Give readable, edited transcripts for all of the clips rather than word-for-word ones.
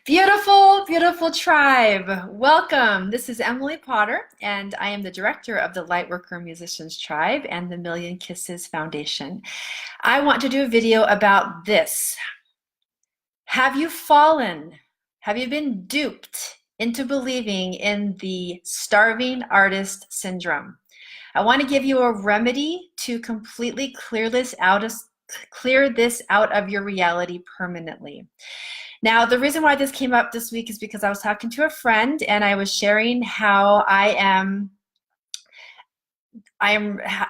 Beautiful, beautiful tribe. Welcome. This is Emily Potter, and I am the director of the Lightworker Musicians Tribe and the Million Kisses Foundation. I want to do a video about this. Have you fallen? Have you been duped into believing in the starving artist syndrome? I want to give you a remedy to completely clear this out of your reality permanently. Now, the reason why this came up this week is because I was talking to a friend and I was sharing how I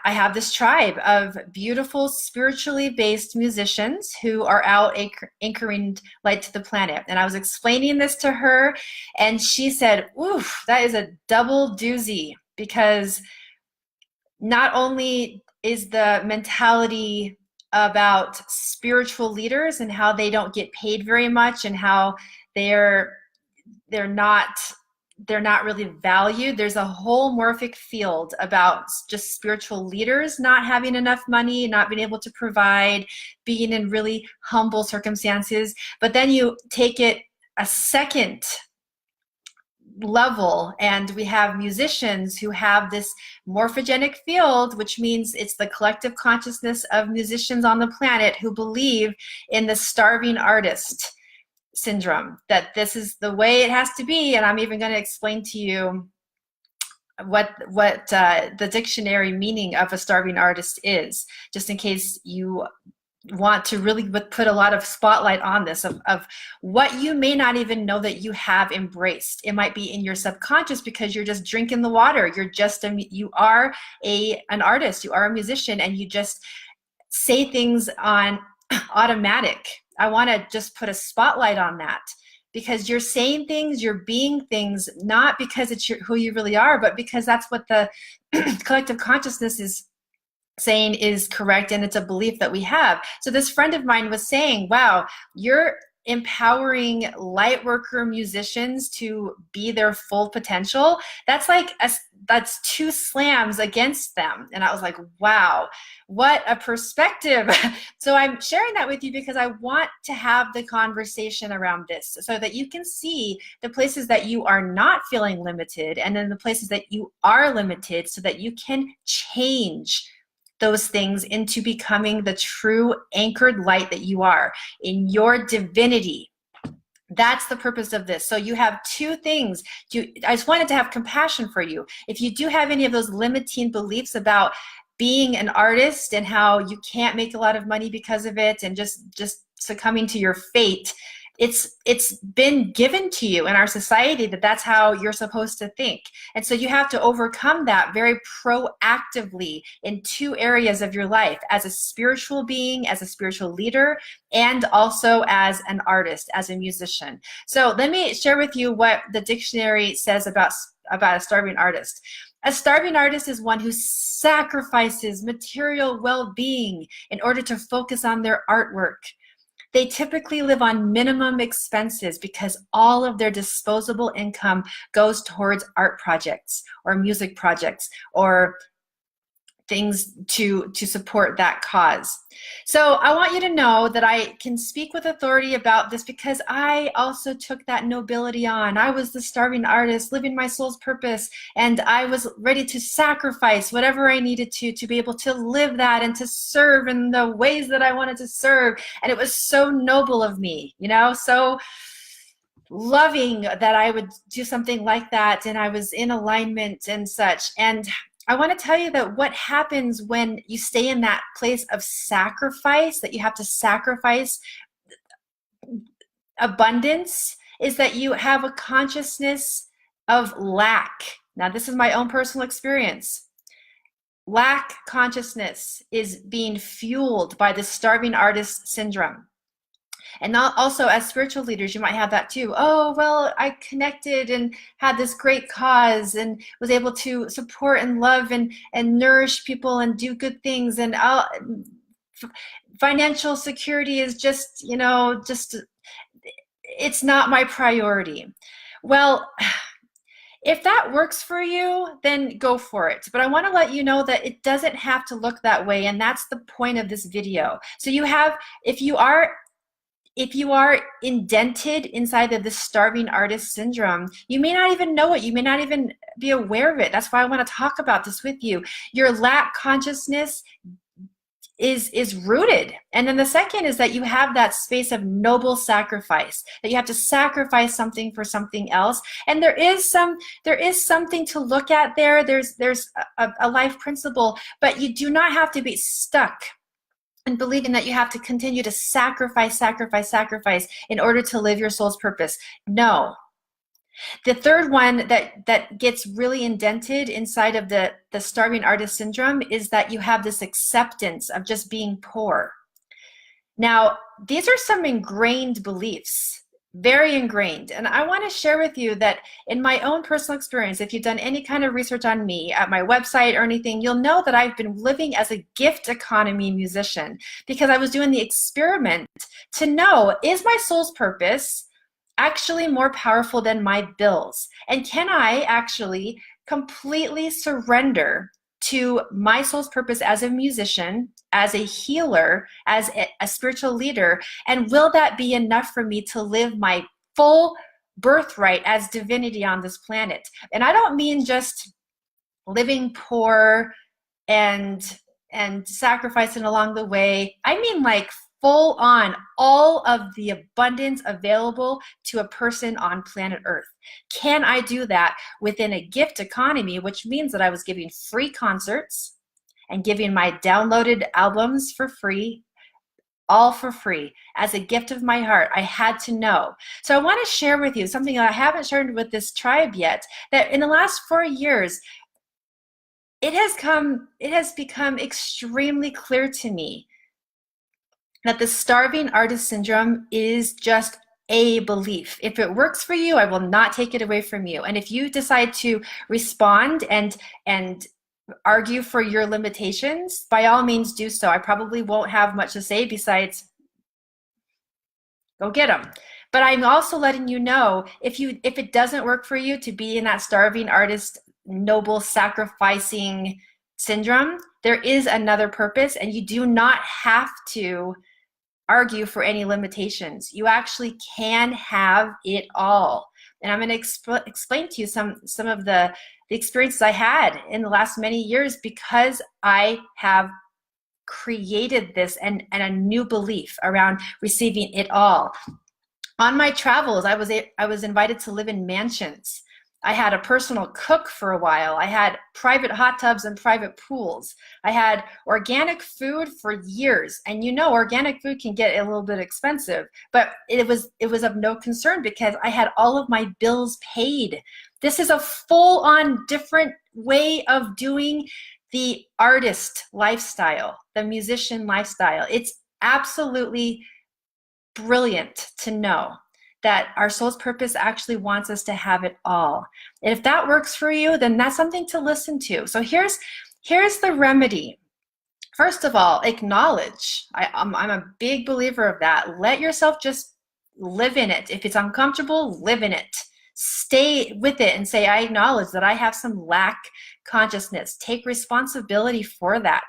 have this tribe of beautiful, spiritually based musicians who are out anchoring light to the planet. And I was explaining this to her, and she said, "Oof, that is a double doozy," because not only is the mentality about spiritual leaders and how they don't get paid very much and how they're not really valued. There's a whole morphic field about just spiritual leaders not having enough money, not being able to provide, being in really humble circumstances. But then you take it a second level, and we have musicians who have this morphogenic field, which means it's the collective consciousness of musicians on the planet who believe in the starving artist syndrome, that this is the way it has to be. And I'm even going to explain to you what the dictionary meaning of a starving artist is, just in case you want to really put a lot of spotlight on this of what you may not even know that you have embraced. It might be in your subconscious because you're just drinking the water. You are an artist, you are a musician, and you just say things on automatic. I want to just put a spotlight on that, because you're saying things, you're being things, not because it's who you really are, but because that's what the collective consciousness is saying is correct, and it's a belief that we have. So this friend of mine was saying, wow, you're empowering light worker musicians to be their full potential. That's two slams against them. And I was like, wow, what a perspective. So I'm sharing that with you because I want to have the conversation around this so that you can see the places that you are not feeling limited, and then the places that you are limited, so that you can change those things into becoming the true anchored light that you are in your divinity. That's the purpose of this. So you have two things. I just wanted to have compassion for you. If you do have any of those limiting beliefs about being an artist and how you can't make a lot of money because of it, and just succumbing to your fate, it's been given to you in our society that that's how you're supposed to think. And so you have to overcome that very proactively in two areas of your life: as a spiritual being, as a spiritual leader, and also as an artist, as a musician. So let me share with you what the dictionary says about a starving artist. A starving artist is one who sacrifices material well-being in order to focus on their artwork. They typically live on minimum expenses because all of their disposable income goes towards art projects or music projects or things to support that cause. So I want you to know that I can speak with authority about this because I also took that nobility on. I was the starving artist living my soul's purpose, and I was ready to sacrifice whatever I needed to be able to live that and to serve in the ways that I wanted to serve. And it was so noble of me, so loving that I would do something like that, and I was in alignment and such. And I want to tell you that what happens when you stay in that place of sacrifice, that you have to sacrifice abundance, is that you have a consciousness of lack. Now, this is my own personal experience. Lack consciousness is being fueled by the starving artist syndrome. And also, as spiritual leaders, you might have that too. Oh, well, I connected and had this great cause and was able to support and love and nourish people and do good things. And financial security is just it's not my priority. Well, if that works for you, then go for it. But I want to let you know that it doesn't have to look that way. And that's the point of this video. So if you are if you are indented inside of the starving artist syndrome, you may not even know it. You may not even be aware of it. That's why I want to talk about this with you. Your lack consciousness is rooted. And then the second is that you have that space of noble sacrifice, that you have to sacrifice something for something else. And there is something to look at there. There's a life principle, but you do not have to be stuck and believing that you have to continue to sacrifice in order to live your soul's purpose. No. The third one that gets really indented inside of the starving artist syndrome is that you have this acceptance of just being poor. Now, these are some ingrained beliefs, very ingrained. And I want to share with you that in my own personal experience, if you've done any kind of research on me at my website or anything, you'll know that I've been living as a gift economy musician because I was doing the experiment to know, is my soul's purpose actually more powerful than my bills? And can I actually completely surrender to my soul's purpose as a musician, as a healer, as a spiritual leader? And will that be enough for me to live my full birthright as divinity on this planet? And I don't mean just living poor and sacrificing along the way. I mean like full on all of the abundance available to a person on planet Earth. Can I do that within a gift economy, which means that I was giving free concerts and giving my downloaded albums for free, all for free, as a gift of my heart? I had to know. So I want to share with you something that I haven't shared with this tribe yet, that in the last 4 years, it has become extremely clear to me that the starving artist syndrome is just a belief. If it works for you, I will not take it away from you. And if you decide to respond and argue for your limitations, by all means do so. I probably won't have much to say besides go get them. But I'm also letting you know, if it doesn't work for you to be in that starving artist, noble sacrificing syndrome, there is another purpose, and you do not have to argue for any limitations. You actually can have it all. And I'm going to explain to you some of the experiences I had in the last many years, because I have created this and a new belief around receiving it all. On my travels, I was invited to live in mansions. I had a personal cook for a while. I had private hot tubs and private pools. I had organic food for years. And you know, organic food can get a little bit expensive, but it was of no concern because I had all of my bills paid. This is a full-on different way of doing the artist lifestyle, the musician lifestyle. It's absolutely brilliant to know that our soul's purpose actually wants us to have it all. And if that works for you, then that's something to listen to. So here's the remedy. First of all, acknowledge. I'm a big believer of that. Let yourself just live in it. If it's uncomfortable, live in it. Stay with it and say, I acknowledge that I have some lack consciousness. Take responsibility for that.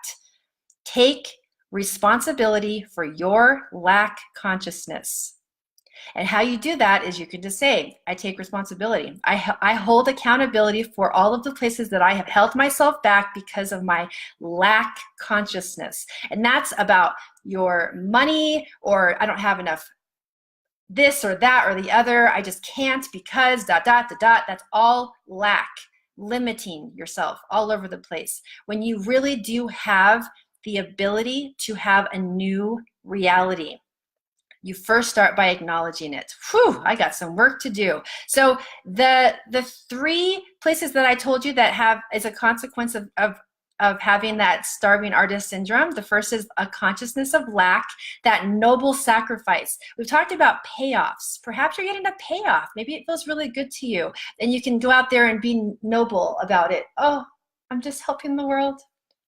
Take responsibility for your lack consciousness. And how you do that is you can just say, I take responsibility. I hold accountability for all of the places that I have held myself back because of my lack consciousness. And that's about your money, or I don't have enough this or that or the other. I just can't because ... That's all lack, limiting yourself all over the place. When you really do have the ability to have a new reality, you first start by acknowledging it. Whew, I got some work to do. So the 3 places that I told you that have as a consequence of having that starving artist syndrome, the first is a consciousness of lack, that noble sacrifice. We've talked about payoffs. Perhaps you're getting a payoff. Maybe it feels really good to you, and you can go out there and be noble about it. Oh, I'm just helping the world.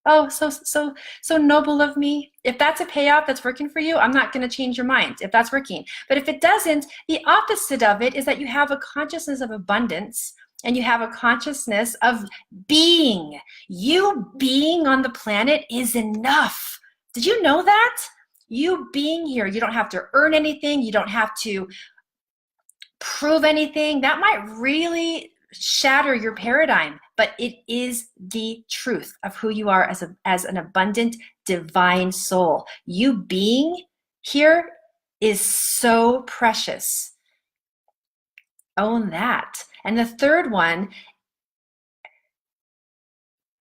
Oh, so noble of me. If that's a payoff that's working for you, I'm not going to change your mind if that's working. But if it doesn't, the opposite of it is that you have a consciousness of abundance, and you have a consciousness of being. You being on the planet is enough. Did you know that? You being here, you don't have to earn anything. You don't have to prove anything. That might really shatter your paradigm, but it is the truth of who you are as an abundant divine soul. You being here is so precious. Own that. And the third one,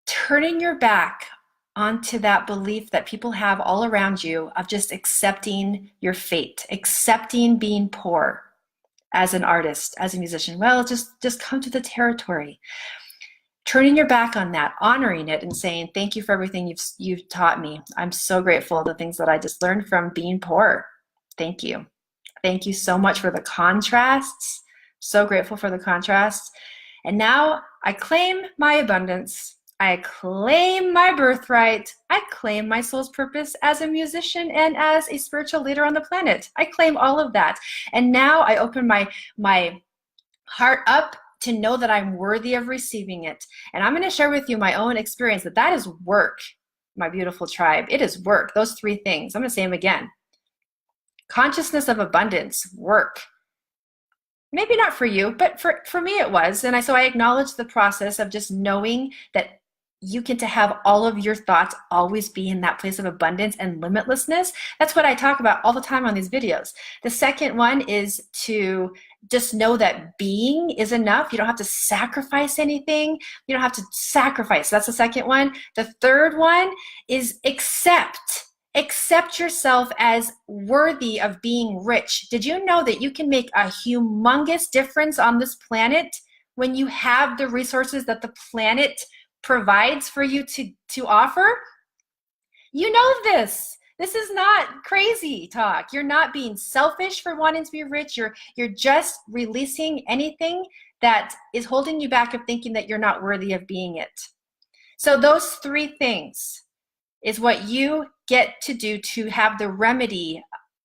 turning your back onto that belief that people have all around you of just accepting your fate, accepting being poor as an artist, as a musician. Well, just come to the territory. Turning your back on that, honoring it, and saying, thank you for everything you've taught me. I'm so grateful for the things that I just learned from being poor. Thank you. Thank you so much for the contrasts. So grateful for the contrasts. And now I claim my abundance. I claim my birthright. I claim my soul's purpose as a musician and as a spiritual leader on the planet. I claim all of that. And now I open my heart up to know that I'm worthy of receiving it. And I'm going to share with you my own experience that is work, my beautiful tribe. It is work. Those three things. I'm going to say them again. Consciousness of abundance, work. Maybe not for you, but for me it was. And so I acknowledge the process of just knowing that you get to have all of your thoughts always be in that place of abundance and limitlessness. That's what I talk about all the time on these videos. The second one is to just know that being is enough. You don't have to sacrifice anything. You don't have to sacrifice. That's the second one. The third one is accept. Accept yourself as worthy of being rich. Did you know that you can make a humongous difference on this planet when you have the resources that the planet provides for you to offer? You know this. This is not crazy talk. You're not being selfish for wanting to be rich. You're just releasing anything that is holding you back of thinking that you're not worthy of being it. So those three things is what you get to do to have the remedy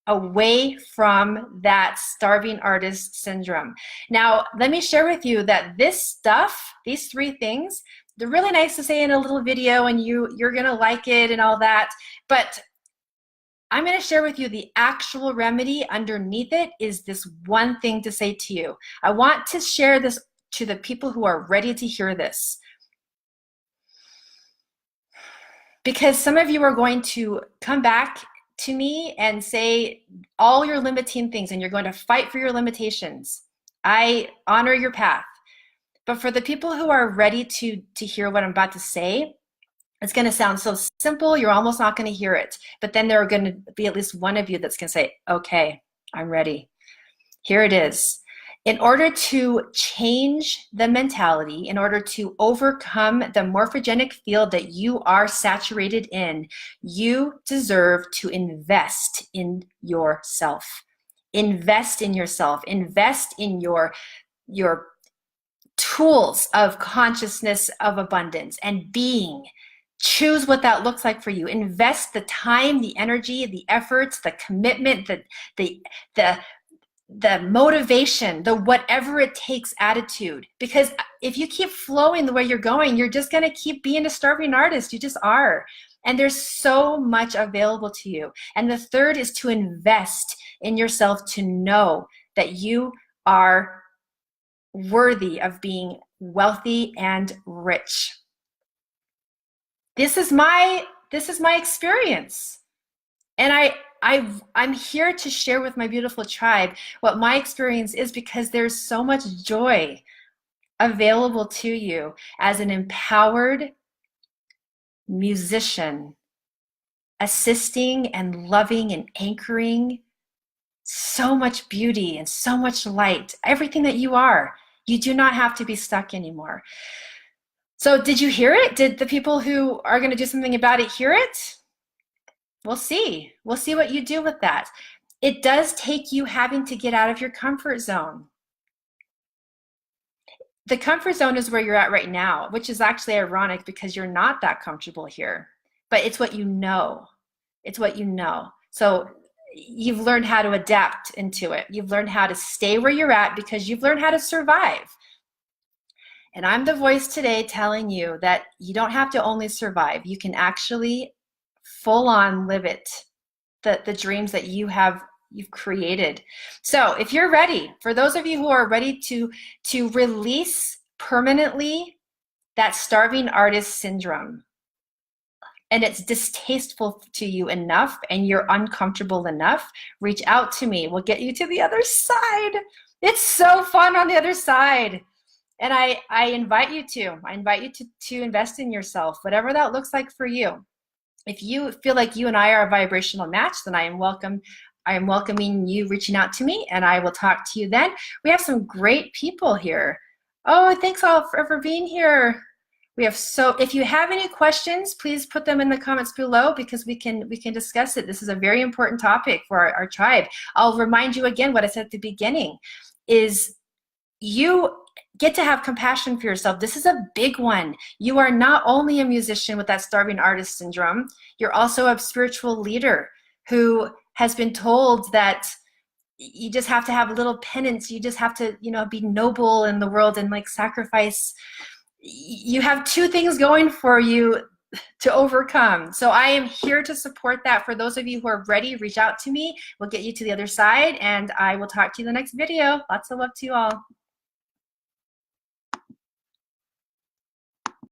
away from that starving artist syndrome. Now, let me share with you that this stuff, these three things, they're really nice to say in a little video and you're gonna like it and all that, but I'm gonna share with you the actual remedy underneath it is this one thing to say to you. I want to share this to the people who are ready to hear this. Because some of you are going to come back to me and say all your limiting things and you're going to fight for your limitations. I honor your path. But for the people who are ready to hear what I'm about to say, it's going to sound so simple, you're almost not going to hear it. But then there are going to be at least one of you that's going to say, okay, I'm ready. Here it is. In order to change the mentality, in order to overcome the morphogenic field that you are saturated in, you deserve to invest in yourself. Invest in yourself. Invest in your tools of consciousness of abundance and being. Choose what that looks like for you. Invest the time, the energy, the efforts, the commitment, the motivation, the whatever it takes attitude. Because if you keep flowing the way you're going, you're just going to keep being a starving artist. You just are. And there's so much available to you. And the third is to invest in yourself to know that you are worthy of being wealthy and rich. This is my experience. And I'm here to share with my beautiful tribe what my experience is, because there's so much joy available to you as an empowered musician, assisting and loving and anchoring so much beauty and so much light, everything that you are. You do not have to be stuck anymore. So did you hear it? Did the people who are going to do something about it hear it? We'll see. We'll see what you do with that. It does take you having to get out of your comfort zone. The comfort zone is where you're at right now, which is actually ironic because you're not that comfortable here. But it's what you know. It's what you know. So you've learned how to adapt into it. You've learned how to stay where you're at because you've learned how to survive. And I'm the voice today telling you that you don't have to only survive. You can actually full on live it. the dreams that you've created. So if you're ready, for those of you who are ready to release permanently that starving artist syndrome, and it's distasteful to you enough and you're uncomfortable enough, reach out to me. We'll get you to the other side. It's so fun on the other side. And I invite you to invest in yourself, whatever that looks like for you. If you feel like you and I are a vibrational match, then I am welcoming you reaching out to me, and I will talk to you then. We have some great people here. Oh, thanks all for being here. If you have any questions, please put them in the comments below, because we can discuss it. This is a very important topic for our tribe. I'll remind you again what I said at the beginning is you get to have compassion for yourself. This is a big one. You are not only a musician with that starving artist syndrome, you're also a spiritual leader who has been told that you just have to have a little penance. You just have to, be noble in the world and like sacrifice. You have two things going for you to overcome. So I am here to support that. For those of you who are ready, reach out to me. We'll get you to the other side, and I will talk to you in the next video. Lots of love to you all.